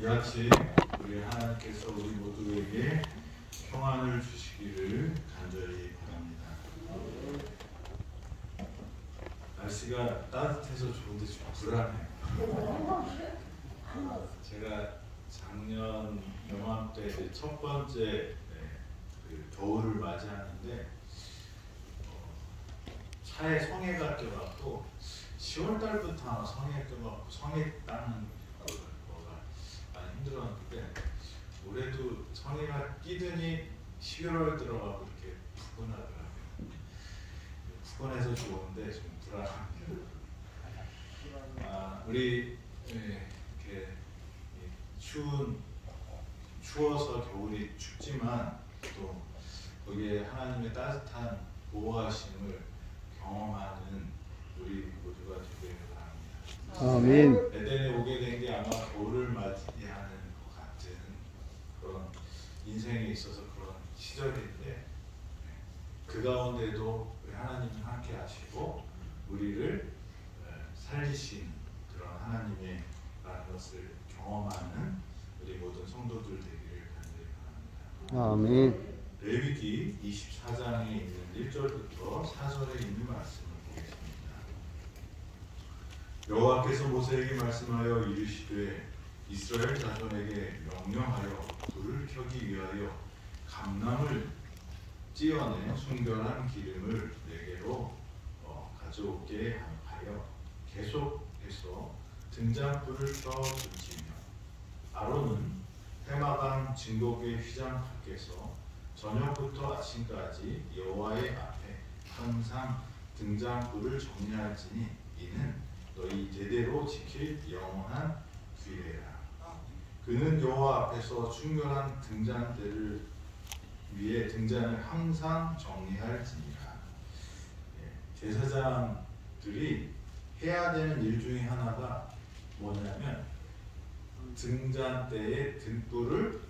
이 아침 우리 하나님께서 우리 모두에게 평안을 주시기를 간절히 바랍니다. 날씨가 따뜻해서 좋은데 좀 불안해요. 제가 작년 요맘때 첫 번째 그 겨울을 맞이하는데 차에 성해가 껴갖고 10월달부터 성해 껴갖고 성해 따는 거가 많이 힘들었는데 올해도 성해가 끼더니 11월 들어가고 이렇게 푸근하더라고요. 푸근해서 좋은데 좀 불안합니다. 우리 이렇게 추워서 겨울이 춥지만 또 거기에 하나님의 따뜻한 보호하심을 경험하는 우리 모두가 되기를 바랍니다. 아멘. 에덴에 오게 된 게 아마 겨울을 맞이하는 것 같은 그런 인생에 있어서 그런 시절인데 그 가운데도 우리 하나님이 함께 하시고 우리를 살리신 그런 하나님의라는 것을 경험하는 우리 모든 성도들 되기를 간절히 바랍니다. 아멘. 레위기 24장에 있는 1절부터 4절에 있는 말씀을 보겠습니다. 여호와께서 모세에게 말씀하여 이르시되 이스라엘 자손에게 명령하여 불을 켜기 위하여 감람을 찌어낸 순결한 기름을 내게로 가져오게 하여 계속해서 등잔불을 켜 붙이며 아론은 해마당 진곡의 휘장 밖에서 저녁부터 아침까지 여호와의 앞에 항상 등잔불을 정리할지니 이는 너희 대대로 지킬 영원한 규례라. 그는 여호와 앞에서 충결한 등잔대를 위에 등잔을 항상 정리할지니라. 제사장들이 해야 되는 일 중에 하나가 뭐냐면 등잔대에 등불을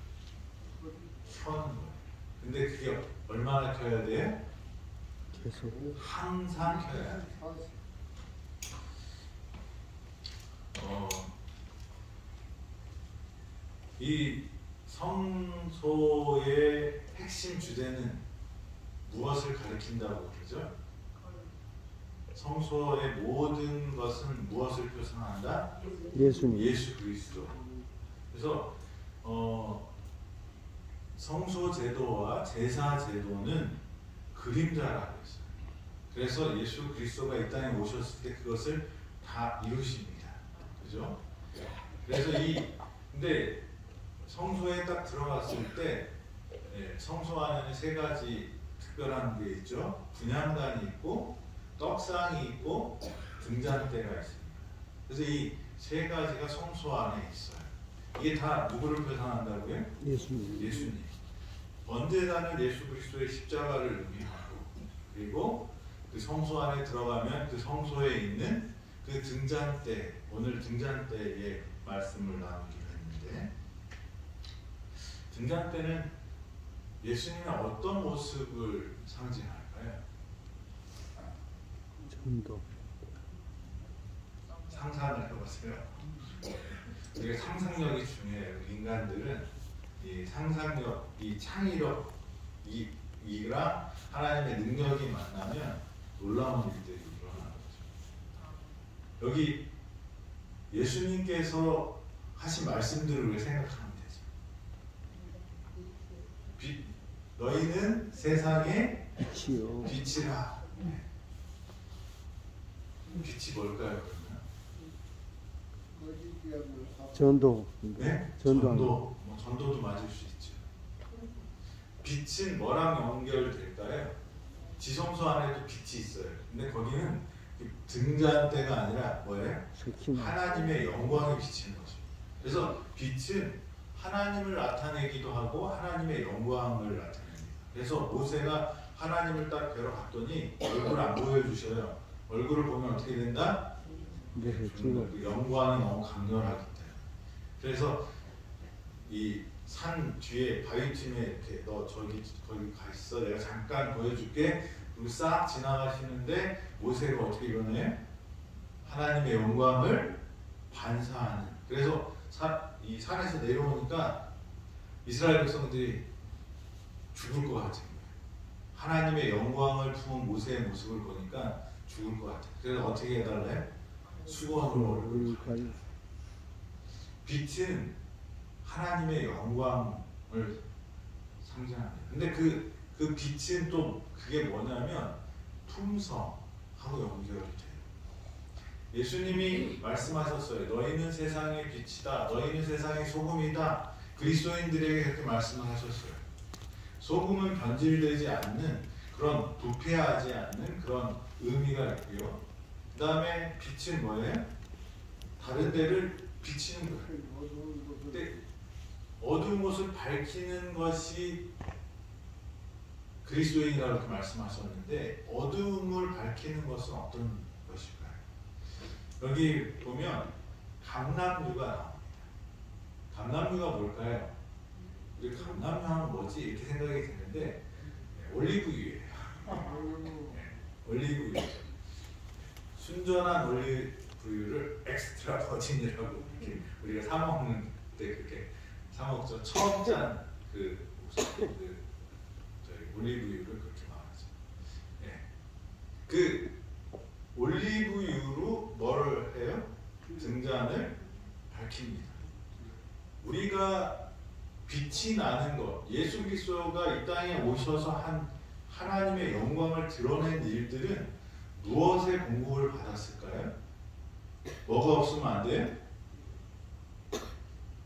켜는 거예요. 근데 그게 얼마나 켜야 돼요? 계속. 항상 켜야 돼요. 이 성소의 핵심 주제는 무엇을 가리킨다고 그러죠? 성소의 모든 것은 무엇을 표상한다? 예수님. 예수 그리스도. 그래서 성소 제도와 제사 제도는 그림자라고 했어요. 그래서 예수 그리스도가 이 땅에 오셨을 때 그것을 다 이루십니다. 그죠? 그래서 근데 성소에 딱 들어갔을 때 성소 안에는 세 가지 특별한 게 있죠. 분향단이 있고 떡상이 있고 등잔대가 있습니다. 그래서 이 세 가지가 성소 안에 있어요. 이게 다 누구를 표상한다고요? 예수님. 예수님. 번제단은 예수 그리스도의 십자가를 의미하고 그리고 그 성소 안에 들어가면 그 성소에 있는 그 등잔대, 오늘 등잔대의 말씀을 나누기로 했는데 등잔대는 예수님의 어떤 모습을 상징할까요? 전도. 상상을 해보세요. 우리가 상상력이 중요해요. 인간들은 이 상상력, 이 창의력, 이랑 하나님의 능력이 만나면 놀라운 일들이 일어나는 거죠. 여기 예수님께서 하신 말씀들을 우리가 생각하면 되죠. 너희는 세상의 빛이요. 빛이라. 빛이 뭘까요, 그러면? 전도. 네? 전도도 맞을 수 있죠. 빛은 뭐랑 연결될까요? 지성소 안에도 빛이 있어요. 근데 거기는 등잔대가 아니라 뭐예요? 하나님의 영광이 비치는 거죠. 그래서 빛은 하나님을 나타내기도 하고 하나님의 영광을 나타냅니다. 그래서 모세가 하나님을 딱 뵈러 갔더니 얼굴을 안 보여주셔요. 얼굴을 보면 어떻게 된다? 그 영광이 너무 강렬하기 때문에. 그래서 이 산 뒤에 바위쯤에 이렇게 너 거기 가 있어. 내가 잠깐 보여줄게. 그리고 싹 지나가시는데 모세가 어떻게 일어나요? 하나님의 영광을 반사하는. 그래서 이 이 산에서 내려오니까 이스라엘 백성들이 죽을 것 같은 거예요. 하나님의 영광을 품은 모세의 모습을 보니까 죽을 것 같아요. 그래서 어떻게 해달래? 수건으로 얼굴을 가려. 빛은 하나님의 영광을 상징합니다. 근데 그 빛은 또 그게 뭐냐면 품성하고 연결이 돼요. 예수님이 말씀하셨어요. 너희는 세상의 빛이다. 너희는 세상의 소금이다. 그리스도인들에게 그렇게 말씀을 하셨어요. 소금은 변질되지 않는 그런 부패하지 않는 그런 의미가 있고요. 그 다음에 빛은 뭐예요? 다른 데를 비치는 거예요. 근데 어두운 곳을 밝히는 것이 그리스도인이라고 이렇게 말씀하셨는데 어두움을 밝히는 것은 어떤 것일까요? 여기 보면 감람류가 나옵니다. 감람류가 뭘까요? 우리 감람류 하면 뭐지? 이렇게 생각이 드는데 올리브유예요. 올리브유. 순전한 올리브유를 엑스트라 버진이라고 이렇게 우리가 사 먹는 때 그렇게 사 먹죠. 처음 짠 올리브유를 그렇게 말하죠. 예. 그 올리브유로 뭐를 해요? 등잔을 밝힙니다. 우리가 빛이 나는 것, 예수 그리스도가 이 땅에 오셔서 한 하나님의 영광을 드러낸 일들은 무엇의 공급을 받았을까요? 뭐가 없으면 안 돼요?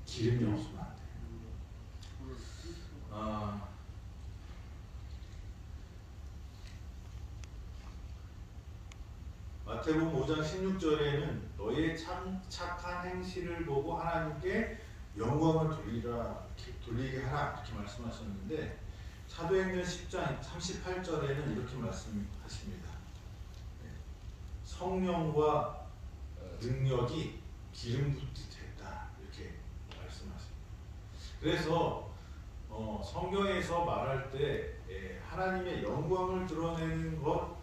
기름이 없으면 안 돼요. 마태복음 5장 16절에는 너희의 착한 행실을 보고 하나님께 영광을 돌리게 하라 이렇게 말씀하셨는데 사도행전 10장 38절에는 이렇게 말씀하십니다. 성령과 능력이 기름 붓듯 했다 이렇게 말씀하십니다. 그래서 성경에서 말할 때 하나님의 영광을 드러내는 것,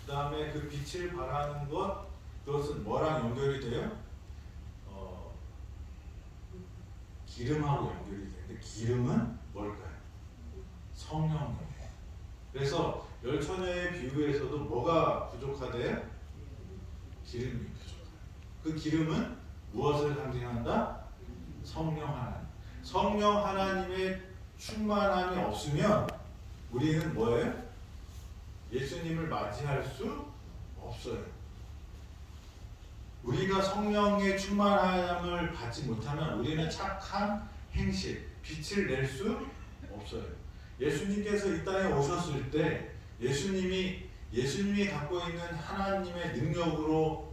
그 다음에 그 빛을 발하는 것, 그것은 뭐랑 연결이 돼요? 기름하고 연결이 되는데 기름은 뭘까요? 성령이에요. 그래서 열처녀의 비유에서도 뭐가 부족하대요? 기름이 부족해요. 그 기름은 무엇을 상징한다? 성령 하나님. 성령 하나님의 충만함이 없으면 우리는 뭐예요? 예수님을 맞이할 수 없어요. 우리가 성령의 충만함을 받지 못하면 우리는 착한 행실, 빛을 낼 수 없어요. 예수님께서 이 땅에 오셨을 때 예수님이 갖고 있는 하나님의 능력으로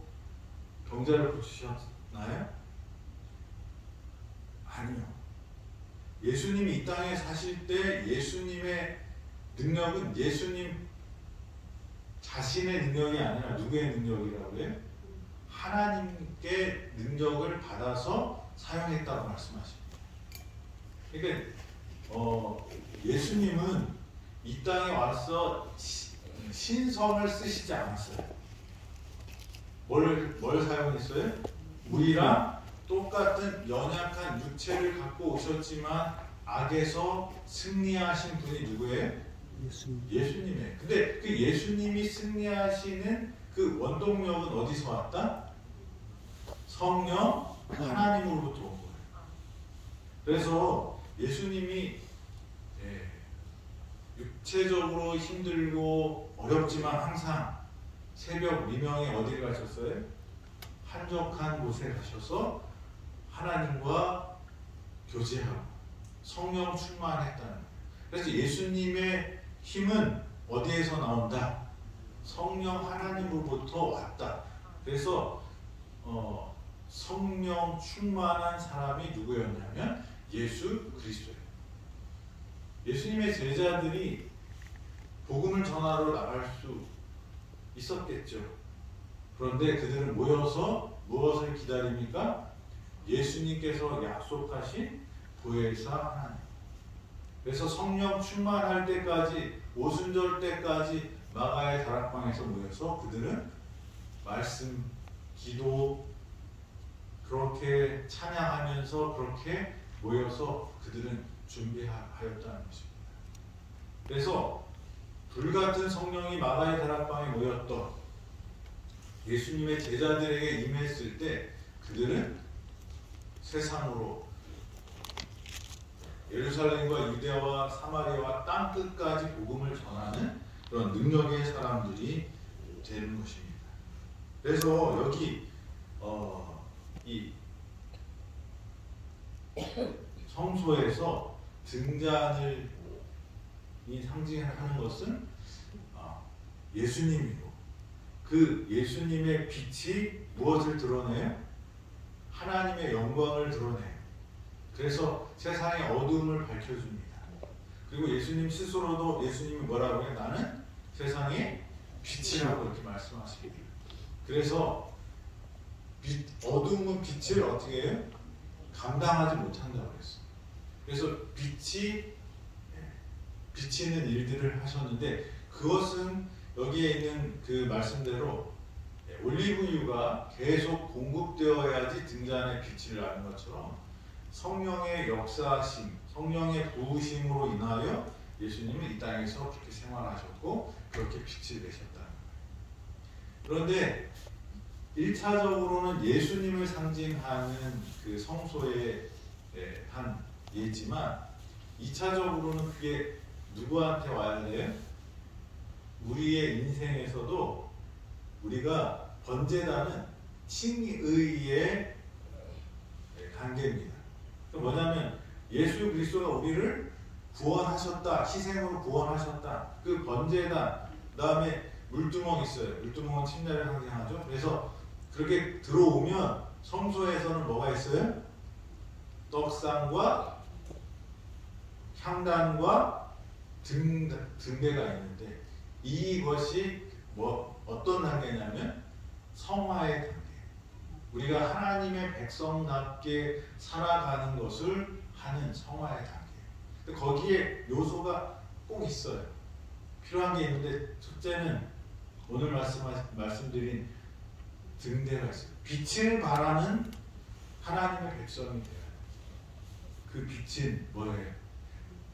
병자를 고치셨나요? 아니요. 예수님이 이 땅에 사실 때 예수님의 능력은 예수님 자신의 능력이 아니라 누구의 능력이라고 해요? 하나님께 능력을 받아서 사용했다고 말씀하십니다. 그러니까 예수님은 이 땅에 와서 신성을 쓰시지 않았어요. 뭘 사용했어요? 우리랑 똑같은 연약한 육체를 갖고 오셨지만 악에서 승리하신 분이 누구예요? 예수님이에요. 근데 그 예수님이 승리하시는 그 원동력은 어디서 왔다? 성령 하나님으로부터 온 거예요. 그래서 예수님이 육체적으로 힘들고 어렵지만 항상 새벽 미명에 어디를 가셨어요? 한적한 곳에 가셔서 하나님과 교제하고 성령 충만했다는 거예요. 그래서 예수님의 힘은 어디에서 나온다? 성령 하나님으로부터 왔다. 그래서 성령 충만한 사람이 누구였냐면 예수 그리스도예요. 예수님의 제자들이 복음을 전하러 나갈 수 있었겠죠. 그런데 그들은 모여서 무엇을 기다립니까? 예수님께서 약속하신 보혜사 하나님. 그래서 성령 충만할 때까지 오순절 때까지 마가의 다락방에서 모여서 그들은 말씀, 기도, 그렇게 찬양하면서 그렇게 모여서 그들은 준비하였다는 것입니다. 그래서 불같은 성령이 마가의 다락방에 모였던 예수님의 제자들에게 임했을 때 그들은 세상으로 예루살렘과 유대와 사마리아와 땅끝까지 복음을 전하는 그런 능력의 사람들이 되는 것입니다. 그래서 여기 이 성소에서 등잔을 상징하는 것은 예수님이고, 그 예수님의 빛이 무엇을 드러내요? 하나님의 영광을 드러내요. 그래서 세상의 어둠을 밝혀줍니다. 그리고 예수님 스스로도 예수님이 뭐라고 해요? 나는 세상의 빛이라고 이렇게 말씀하십니다. 그래서 어둠은 빛을 어떻게 해요? 감당하지 못한다고 했어요. 그래서 빛이 비치는 일들을 하셨는데, 그것은 여기에 있는 그 말씀대로 올리브유가 계속 공급되어야지 등잔에 빛을 나는 것처럼 성령의 역사심, 성령의 부으심으로 인하여 예수님은 이 땅에서 그렇게 생활하셨고 그렇게 빛을 내셨다는 거예요. 그런데 1차적으로는 예수님을 상징하는 그 성소의 한 예지만 2차적으로는 그게 누구한테 와야 돼요? 우리의 인생에서도 우리가 번제다는 칭의의 관계입니다. 뭐냐면 예수 그리스도가 우리를 구원하셨다, 희생으로 구원하셨다. 그 번제단, 그 다음에 물두멍 있어요. 물두멍은 침례를 상징하죠. 그래서 그렇게 들어오면 성소에서는 뭐가 있어요? 떡상과 향단과 등대가 있는데, 이것이 어떤 단계냐면 성화의 단계. 우리가 하나님의 백성답게 살아가는 것을 하는 성화의 단계. 거기에 요소가 꼭 있어요. 필요한 게 있는데, 첫째는 오늘 말씀드린 등대가 있어요. 빛을 발하는 하나님의 백성이 돼요. 그 빛은 뭐예요?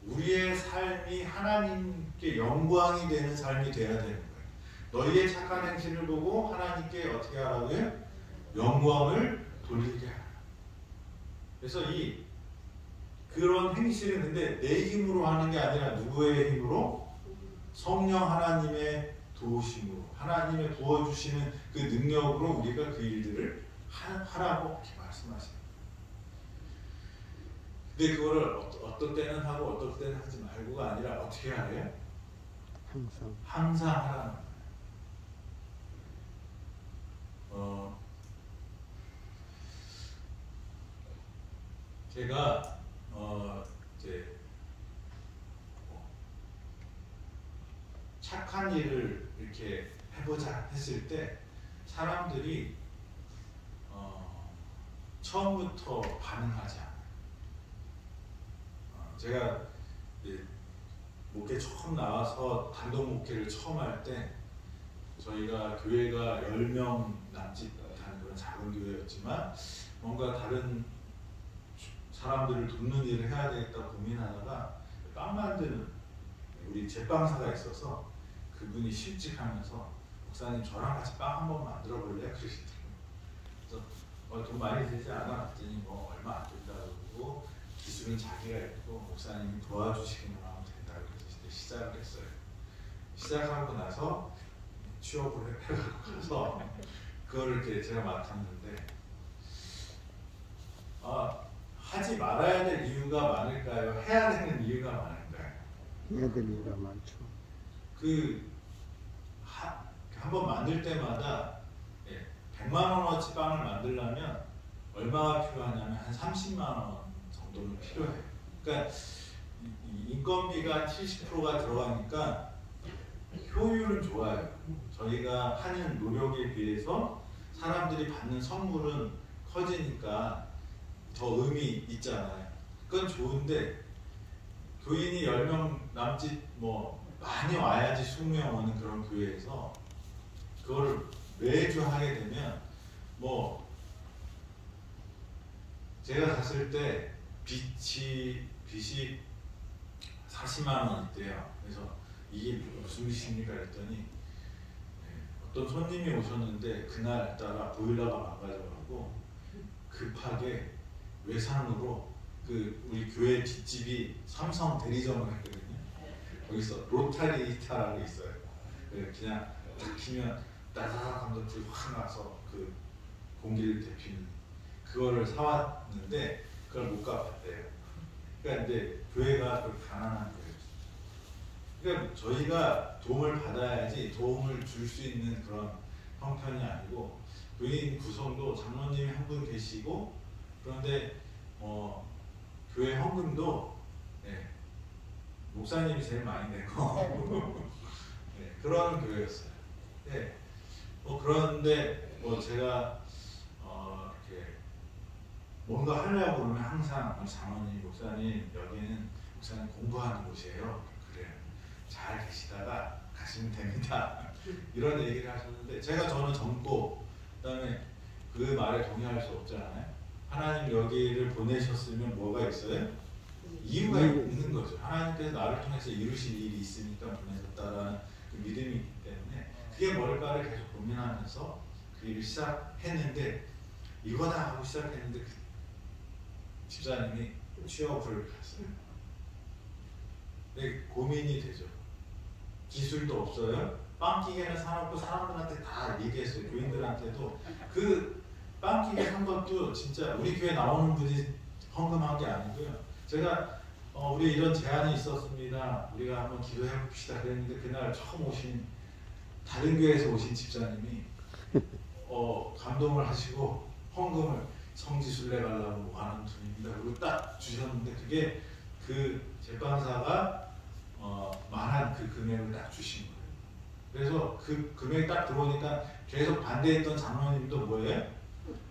우리의 삶이 하나님께 영광이 되는 삶이 되어야 되는 거예요. 너희의 착한 행실을 보고 하나님께 어떻게 하라고요? 영광을 돌리게 하라. 그래서 그런 행실은 근데 내 힘으로 하는 게 아니라 누구의 힘으로? 성령 하나님의 도우심으로, 하나님의 부어주시는 그 능력으로 우리가 그 일들을 하라고 이렇게 말씀하세요. 근데 그거를 어떤 때는 하고 어떤 때는 하지 말고가 아니라 어떻게 하래요? 항상 하라는 거예요. 제가 이제 착한 일을 이렇게 해보자 했을 때 사람들이 처음부터 반응하지 않아요. 제가 목회 처음 나와서 단독 목회를 처음 할 때 저희가 교회가 10명 남짓 하는 그런 작은 교회였지만 뭔가 다른 사람들을 돕는 일을 해야 되겠다 고민하다가 빵 만드는 우리 제빵사가 있어서 그분이 실직하면서 목사님 저랑 같이 빵 한번 만들어 볼래요? 그러시더라고요. 그래서 돈 많이 들지 않아? 그랬더니 뭐 얼마 안 된다고 그러고 기술은 자기가 있고 목사님이 도와주시기만 하면 된다고 그래서 시작을 했어요. 시작하고 나서 취업을 해가서 그걸 이렇게 제가 맡았는데 하지 말아야 될 이유가 많을까요? 해야 되는 이유가 많을까요? 해야 될 이유가 많죠. 한번 만들 때마다 100만 원어치 빵을 만들려면 얼마가 필요하냐면 한 30만 원 정도는 필요해요. 그러니까 인건비가 70%가 들어가니까 효율은 좋아요. 저희가 하는 노력에 비해서 사람들이 받는 선물은 커지니까 더 의미 있잖아요. 그건 좋은데 교인이 10명 남짓 많이 와야지 20명 오는 그런 교회에서 그걸 매주 하게 되면 제가 갔을 때 빚이 40만 원 있대요. 그래서 이게 무슨 빚입니까 그랬더니 어떤 손님이 오셨는데 그날따라 보일러가 망가져가지고 급하게 외상으로 우리 교회 뒷집이 삼성 대리점을 했거든요. 거기서 로타리 히터라고 있어요. 그냥 딱 키면 따다닥 하면서 불이 확 나서 그 공기를 데피는 그거를 사왔는데 그걸 못 갚았대요. 그러니까 이제 교회가 그렇게 가난한 거예요. 그러니까 저희가 도움을 받아야지 도움을 줄 수 있는 그런 형편이 아니고 교인 구성도 장로님이 한 분 계시고 그런데 교회 헌금도 목사님이 제일 많이 내고 그런 교회였어요. 그런데 제가 이렇게 뭔가 하려고 그러면 항상 장로님, 목사님 여기는 목사님 공부하는 곳이에요. 그래요. 잘 계시다가 가시면 됩니다. 이런 얘기를 하셨는데 저는 젊고 그다음에 그 말에 동의할 수 없잖아요. 하나님 여기를 보내셨으면 뭐가 있어요? 이유가 있는 거죠. 하나님께서 나를 통해서 이루실 일이 있으니까 보내셨다라는 그 믿음이 있기 때문에 그게 뭘까를 계속 고민하면서 그 일을 시작했는데 이거다 하고 시작했는데 그 집사님이 취업을 갔어요. 근데 고민이 되죠. 기술도 없어요. 빵기계는 사놓고 사람들한테 다 얘기했어요. 교인들한테도 그 빵기계 산 것도 진짜 우리 교회 나오는 분이 헌금한 게 아니고요. 제가 우리 이런 제안이 있었습니다. 우리가 한번 기도해 봅시다 그랬는데 그날 처음 오신 다른 교회에서 오신 집사님이 감동을 하시고 헌금을 성지순례 가려고 뭐 하는 돈입니다. 그리고 딱 주셨는데 그게 그 제빵사가 말한 그 금액을 딱 주신 거예요. 그래서 그 금액이 딱 들어오니까 계속 반대했던 장로님도 뭐예요?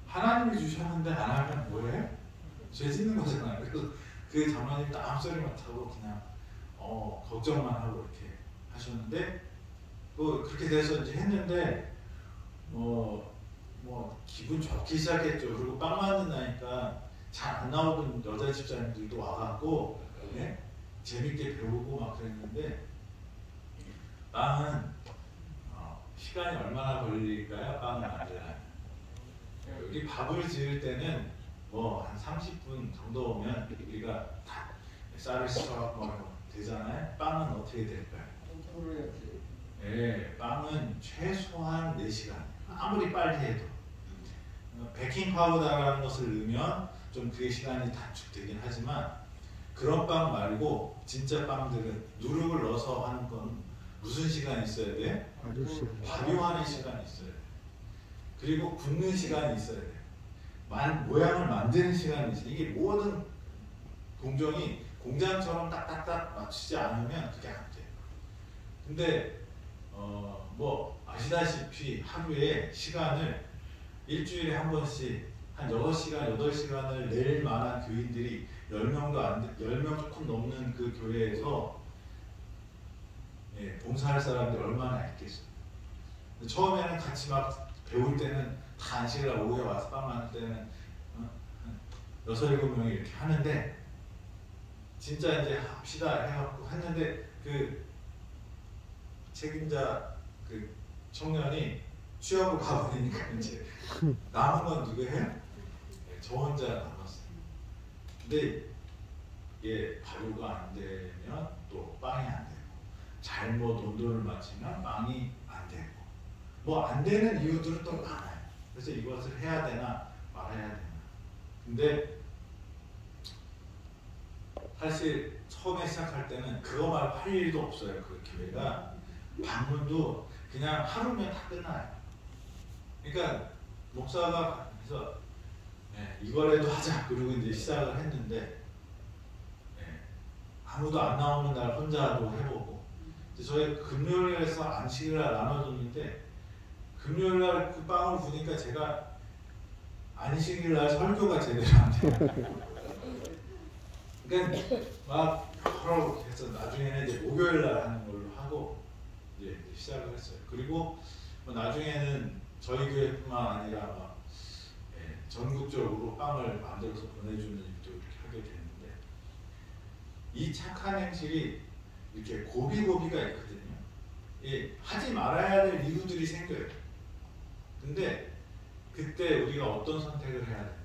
하나님이 주셨는데 안 하면 뭐예요? 죄 짓는 거잖아요. 그래서 그 장로님이 딱 앞소리만 타고 그냥 걱정만 하고 이렇게 하셨는데 또 그렇게 돼서 이제 했는데 기분 좋기 시작했죠. 그리고 빵 만든다니까 잘 안 나오던 여자 집사님들도 와갖고 재밌게 배우고 막 그랬는데 빵은 시간이 얼마나 걸릴까요? 빵을 만들어요. 우리 밥을 지을 때는 한 30분 정도 오면 우리가 다 쌀을 씻어갖고 되잖아요. 빵은 어떻게 될까요? 빵은 최소한 4시간. 아무리 빨리 해도. 베이킹 파우더라는 것을 넣으면 좀 그게 시간이 단축되긴 하지만 그런 빵 말고 진짜 빵들은 누룩을 넣어서 하는 건 무슨 시간이 있어야 돼? 발효하는 시간이 있어야 돼. 그리고 굽는 시간이 있어야 돼. 모양을 만드는 시간이 있어요. 이게 모든 공정이 공장처럼 딱딱딱 맞추지 않으면 그게 안 돼요. 근데 아시다시피 하루에 시간을 일주일에 한 번씩 한 6시간, 8시간을 낼 만한 교인들이 10명도 안 돼, 10명 조금 넘는 그 교회에서 봉사할 사람들이 얼마나 있겠어요. 처음에는 같이 막 배울 때는 다 안식을 하고 오후에 와서 빵 만들 때는 6, 7명이 이렇게 하는데 진짜 이제 합시다 해갖고 했는데 그 책임자 그 청년이 취업을 가버리니까 이제 남은 건 누구예요? 저 혼자 남았어요. 근데 이게 발효가 안 되면 또 빵이 안 되고 잘못 온도를 맞추면 빵이 안 되고 안 되는 이유들은 또 많아요. 그래서 이것을 해야 되나 말아야 되나. 근데 사실 처음에 시작할 때는 그거 말고 할 일도 없어요. 그 교회가 방문도 그냥 하루면 다 끝나요. 그러니까 목사가 그래서 이거라도 하자 그리고 이제 시작을 했는데 아무도 안 나오는 날 혼자도 해보고 저희 금요일에서 안식일을 나눠줬는데 금요일날 그 빵을 부니까 제가 안식일날 설교가 제대로 안 돼요. 그러니까 막 여러 해서 나중에는 이제 목요일날 하는 걸로 하고 이제 시작을 했어요. 그리고 나중에는 저희 교회뿐만 아니라 전국적으로 빵을 만들어서 보내주는 일도 이렇게 하게 되는데, 이 착한 행실이 이렇게 고비고비가 있거든요. 하지 말아야 될 이유들이 생겨요. 근데 그때 우리가 어떤 선택을 해야 되나요?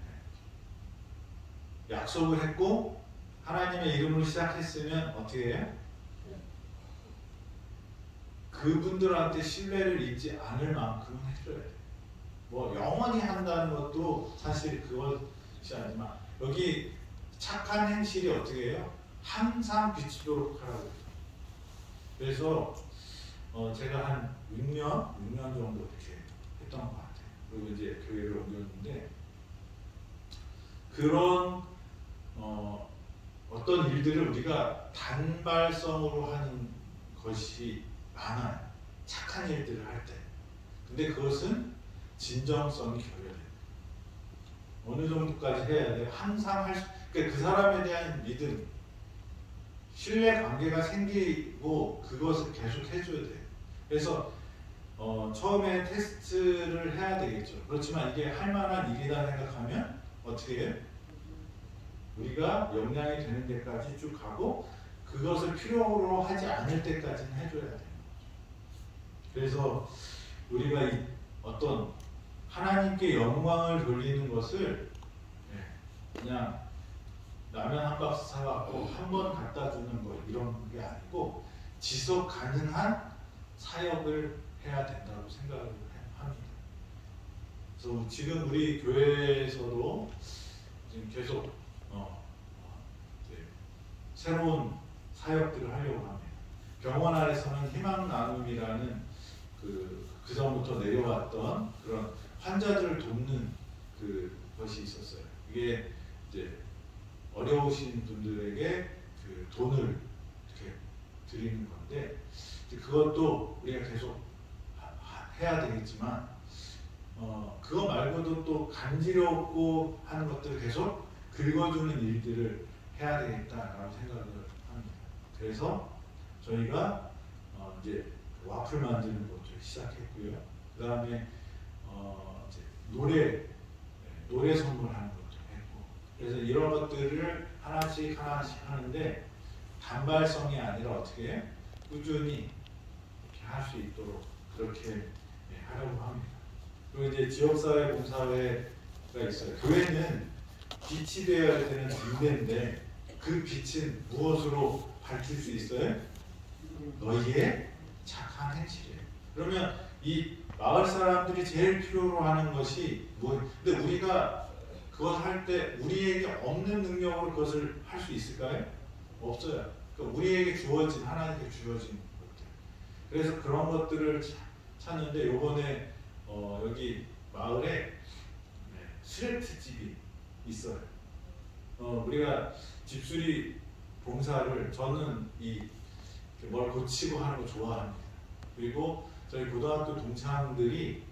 약속을 했고 하나님의 이름으로 시작했으면 어떻게 해요? 그분들한테 신뢰를 잊지 않을 만큼은 해줘야 돼요. 뭐 영원히 한다는 것도 사실 그것이 아니지만, 여기 착한 행실이 어떻게 해요? 항상 비치도록 하라고. 그래서 제가 한 6년 정도 이렇게 했던 것 같아요. 그리고 이제 교회를 옮겼는데, 그런 어떤 일들을 우리가 단발성으로 하는 것이 많아요. 착한 일들을 할 때. 근데 그것은 진정성이 결여돼요. 어느 정도까지 해야 돼요? 항상 그러니까 그 사람에 대한 믿음, 신뢰 관계가 생기고 그것을 계속 해줘야 돼요. 그래서 처음에 테스트를 해야 되겠죠. 그렇지만 이게 할 만한 일이다 생각하면 어떻게 해요? 우리가 역량이 되는 데까지 쭉 가고 그것을 필요로 하지 않을 때까지는 해줘야 돼요. 그래서 우리가 어떤 하나님께 영광을 돌리는 것을 그냥 라면 한 박스 사갖고 한 번 갖다 주는 거 이런 게 아니고 지속 가능한 사역을 해야 된다고 생각을 합니다. 그래서 지금 우리 교회에서도 지금 계속 새로운 사역들을 하려고 합니다. 병원 안에서는 희망 나눔이라는 그 전부터 내려왔던 그런 환자들을 돕는 것이 있었어요. 이게 이제 어려우신 분들에게 그 돈을 이렇게 드리는 건데, 그것도 우리가 계속 해야 되겠지만, 그거 말고도 또 간지럽고 하는 것들을 계속 긁어주는 일들을 해야 되겠다라고 생각을 합니다. 그래서 저희가 이제 와플 만드는 것도 시작했고요. 그 다음에 노래 선물하는 것도 했고, 그래서 이런 것들을 하나씩 하는데 단발성이 아니라 어떻게 꾸준히 이렇게 할 수 있도록 그렇게 하려고 합니다. 그리고 이제 지역사회 봉사회가 있어요. 교회는 빛이 되어야 되는 등대인데 그 빛은 무엇으로 밝힐 수 있어요? 너희의 착한 행실이에요. 그러면 이 마을 사람들이 제일 필요로 하는 것이 근데 우리가 그걸 할 때 우리에게 없는 능력으로 그것을 할 수 있을까요? 없어요. 그러니까 우리에게 주어진, 하나님께 주어진 것들. 그래서 그런 것들을 찾는데, 요번에 여기 마을에 스레트 집이 있어요. 우리가 집수리 봉사를, 저는 뭘 고치고 하는 거 좋아합니다. 그리고 저희 고등학교 동창들이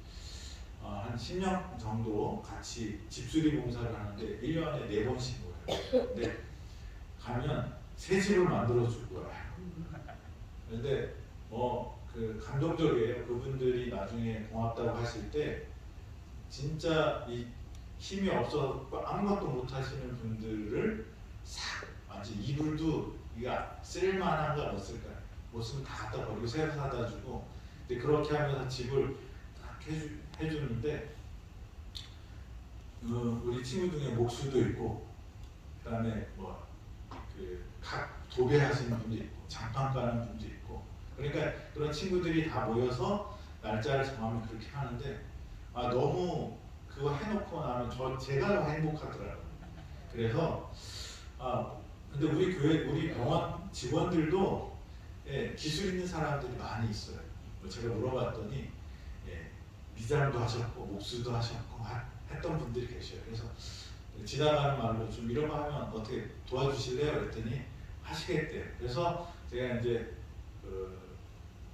한 10년 정도 같이 집수리 봉사를 하는데 1년에 4번씩 모여요. 근데 가면 새 집을 만들어 줄 거예요. 근데 감동적이에요. 그분들이 나중에 고맙다고 하실 때 진짜 이 힘이 없어서 아무것도 못 하시는 분들을 싹 완전 이불도 이가 쓸만한가 못 쓸까, 못 쓰면 다 갖다 버리고 새로 사다 주고, 근데 그렇게 하면서 집을 딱 해주는데, 우리 친구 중에 목수도 있고, 그다음에 각 도배하시는 분도 있고, 장판 까는 분도 있고, 그러니까 그런 친구들이 다 모여서 날짜를 정하면 그렇게 하는데, 너무 그거 해놓고 나면 제가 행복하더라고요. 그래서 근데 우리 교회, 우리 병원 직원들도 기술 있는 사람들이 많이 있어요. 제가 물어봤더니 미장도 하셨고 목수도 하셨고 했던 분들이 계셔요. 그래서 지나가는 말로 좀 이런 거 하면 어떻게 도와주실래요? 그랬더니 하시겠대요. 그래서 제가 이제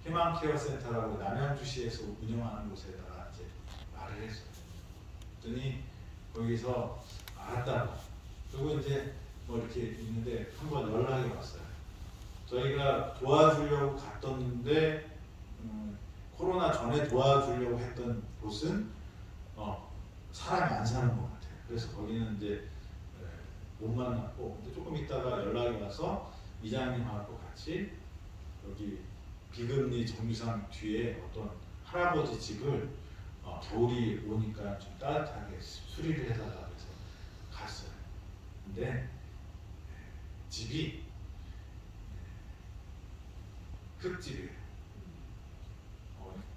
희망케어센터라고 남양주시에서 운영하는 곳에다가 이제 말을 했어요. 그랬더니 거기서 알았다고. 그리고 이제 이렇게 있는데 한번 연락이 왔어요. 저희가 도와주려고 갔던데 코로나 전에 도와주려고 했던 곳은 사람이 안 사는 것 같아요. 그래서 거기는 이제 못 만났고, 근데 조금 있다가 연락이 와서 이장님하고 같이 여기 비금리 정류장 뒤에 어떤 할아버지 집을 겨울이 오니까 좀 따뜻하게 수리를 해달라고 해서 갔어요. 근데 집이 흙집이에요.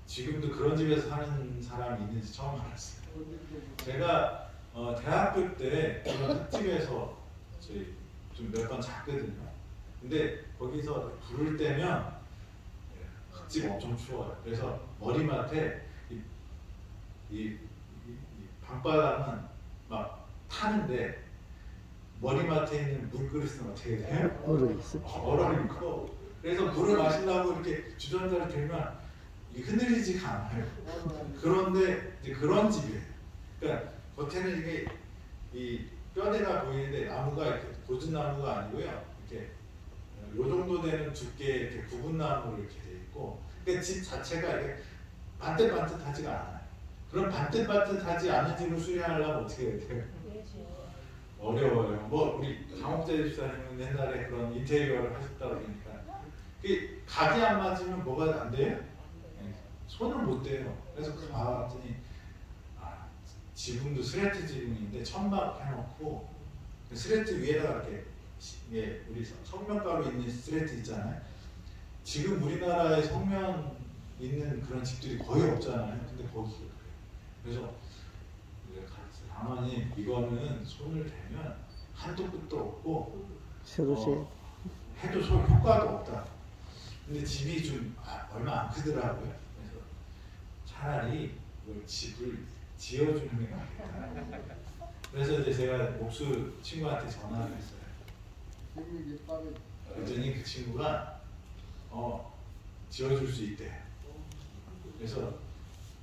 지금도 그런 집에서 사는 사람이 있는지 처음 알았어요. 제가 대학교 때 그런 흙집에서 저희 좀 몇 번 잤거든요. 근데 거기서 불을 떼면 흙집 엄청 추워요. 그래서 머리맡에 이 방바닥은 막 타는데 머리맡에 있는 물그릇은 어떻게 돼요? 얼어있고. 그래서 물을 마시려고 이렇게 주전자를 들면 흔들리지가 않아요. 그런데 이제 그런 집이에요. 그러니까 겉에는 이게 이 뼈대가 보이는데 나무가 이렇게 고든 나무가 아니고요. 이렇게 요 정도 되는 두께의 이렇게 구분 나무로 이렇게 돼 있고, 그러니까 집 자체가 이렇게 반듯반듯하지가 않아요. 그럼 반듯반듯하지 않은 집을 수리하려면 어떻게 해야 돼요? 어려워요. 뭐 우리 강옥재 집사님은 옛날에 그런 인테리어를 하셨다 그러니까 그 각이 안 맞으면 뭐가 안 돼요? 손을 못 대요. 그래서 봤더니 지붕도 스레트 지붕인데 천막 해놓고 스레트 위에다가 이렇게 우리 성면가로 있는 스레트 있잖아요. 지금 우리나라에 성면 있는 그런 집들이 거의 없잖아요. 근데 거기가 그래요. 그래서 가만히 이거는 손을 대면 한도 끝도 없고 해도 효과도 없다. 근데 집이 좀 얼마 안 크더라고요. 그래서 차라리 집을 지어주는 게 낫겠다. 그래서 이제 제가 목수 친구한테 전화를 했어요. 그랬더니 그 친구가 지어줄 수 있대. 그래서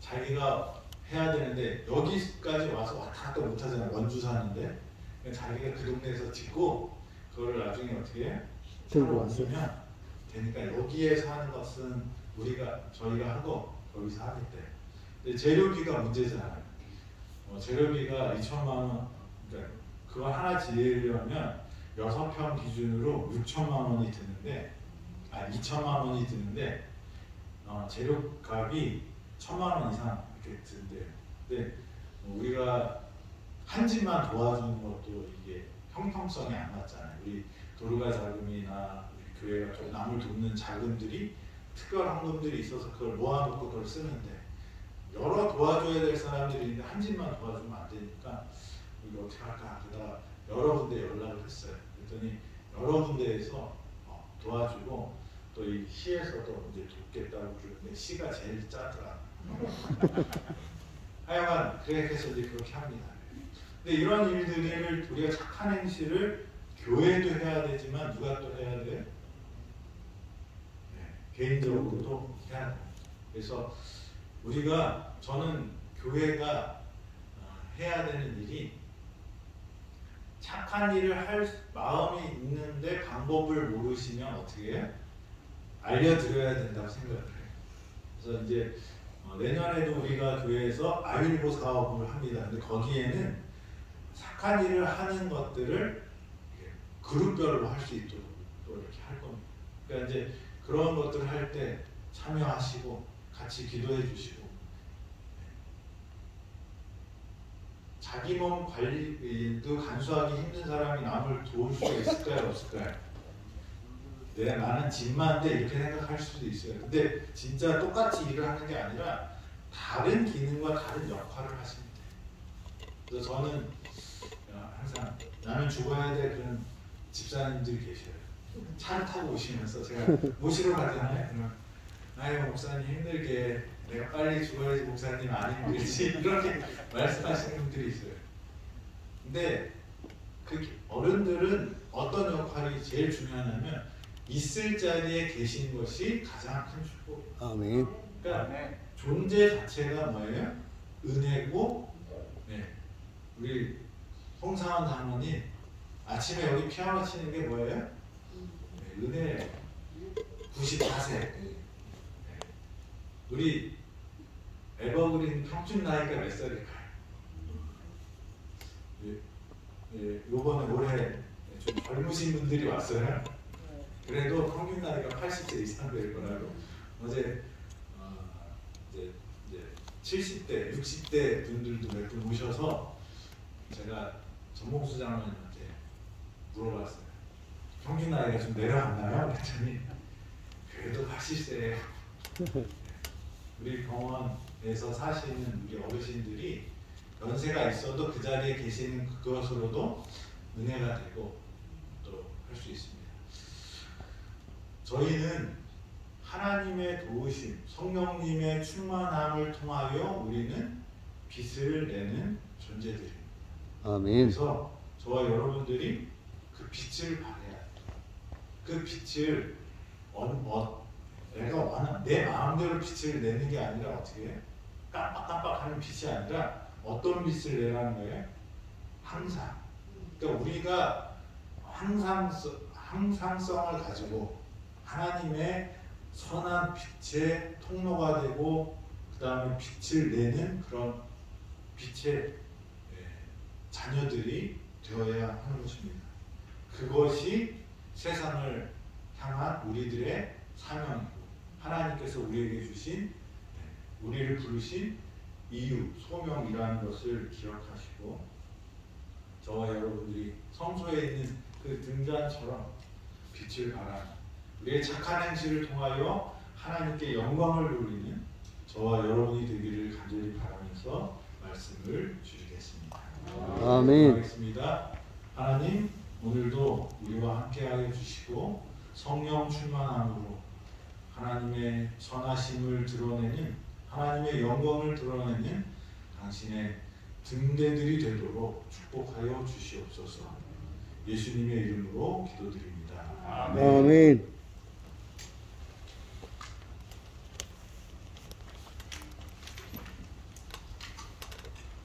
자기가 해야 되는데 여기까지 와서 왔다 갔다 못 하잖아요. 원주 사는데 자기가 그 동네에서 짓고 그거를 나중에 어떻게 해? 들고 왔으면 되니까 여기에서 하는 것은 저희가 하고 거기서 하겠대. 근데 재료비가 문제잖아요. 재료비가 2천만 원, 그러니까 그거 하나 지으려면 6평 기준으로 6천만 원이 드는데, 2천만 원이 드는데 재료값이 1,000만 원 이상 이렇게 든대요. 근데 우리가 한 집만 도와주는 것도 이게 형평성이 안 맞잖아요. 우리 도르가 자금이나 우리 교회가 좀 남을 돕는 자금들이 특별 헌금들이 있어서 그걸 모아놓고 그걸 쓰는데 여러 도와줘야 될 사람들이 있는데 한 집만 도와주면 안 되니까 이거 어떻게 할까 하다가 여러 군데 연락을 했어요. 그랬더니 여러 군데에서 도와주고 또 이 시에서도 이제 돕겠다고 그러는데 시가 제일 짜더라. 하여간 그래서 이제 그렇게 합니다. 근데 이런 일들을 우리가 착한 행실을 교회도 해야 되지만 누가 또 해야 돼요? 개인적으로도 해야 돼요. 그래서 저는 교회가 해야 되는 일이 착한 일을 할 마음이 있는데 방법을 모르시면 어떻게 해요? 알려드려야 된다고 생각을 해요. 그래서 이제 내년에도 우리가 교회에서 아일보 사업을 합니다. 근데 거기에는 착한 일을 하는 것들을 그룹별로 할 수 있도록 또 이렇게 할 겁니다. 그러니까 이제 그런 것들을 할 때 참여하시고 같이 기도해 주시고 자기 몸 관리도 간수하기 힘든 사람이 남을 도울 수가 있을까요? 없을까요? 나는 집만데 이렇게 생각할 수도 있어요. 근데 진짜 똑같이 일을 하는 게 아니라 다른 기능과 다른 역할을 하시면 돼요. 그래서 저는 항상 나는 죽어야 돼 그런 집사님들이 계셔요. 차를 타고 오시면서 제가 모시러 가잖아요. 그러면 아유 목사님 힘들게 내가 빨리 죽어야지 목사님 안 힘들지 이렇게 말씀하시는 분들이 있어요. 근데 그 어른들은 어떤 역할이 제일 중요하냐면 있을 자리에 계신 것이 가장 큰 축복이에요. 아멘. 그러니까 존재 자체가 뭐예요? 은혜고, 우리 홍상원 장모님 아침에 여기 피아노 치는 게 뭐예요? 은혜예요. 94세. 우리 에버그린 평균 나이가 몇 살일까요? 요번에 올해 좀 젊으신 분들이 왔어요. 그래도 평균 나이가 80세 이상 될 거라고. 어제 이제 70대, 60대 분들도 몇 분 오셔서 제가 전봉수 장로님한테 물어봤어요. 평균 나이가 좀 내려갔나요? 그랬더니 그래도 80세예요. 우리 병원에서 사시는 우리 어르신들이 연세가 있어도 그 자리에 계시는 그것으로도 은혜가 되고 또 할 수 있습니다. 저희는 하나님의 도우심, 성령님의 충만함을 통하여 우리는 빛을 내는 존재들입니다. 아멘. 그래서 저와 여러분들이 그 빛을 발해야 돼요. 그 빛을 내가 내 마음대로 빛을 내는 게 아니라 어떻게 깜빡깜빡하는 빛이 아니라 어떤 빛을 내라는 거예요? 항상. 그러니까 우리가 항상성을 가지고 하나님의 선한 빛의 통로가 되고 그 다음에 빛을 내는 그런 빛의 자녀들이 되어야 하는 것입니다. 그것이 세상을 향한 우리들의 사명이고 하나님께서 우리에게 주신 우리를 부르신 이유, 소명이라는 것을 기억하시고 저와 여러분들이 성소에 있는 그 등잔처럼 빛을 발하는 우리의 착한 행실을 통하여 하나님께 영광을 돌리는 저와 여러분이 되기를 간절히 바라면서 말씀을 드리겠습니다. 아멘. 하겠습니다. 하나님 오늘도 우리와 함께하여 주시고 성령 충만함으로 하나님의 선하심을 드러내는 하나님의 영광을 드러내는 당신의 등대들이 되도록 축복하여 주시옵소서. 예수님의 이름으로 기도드립니다. 아멘. 아멘.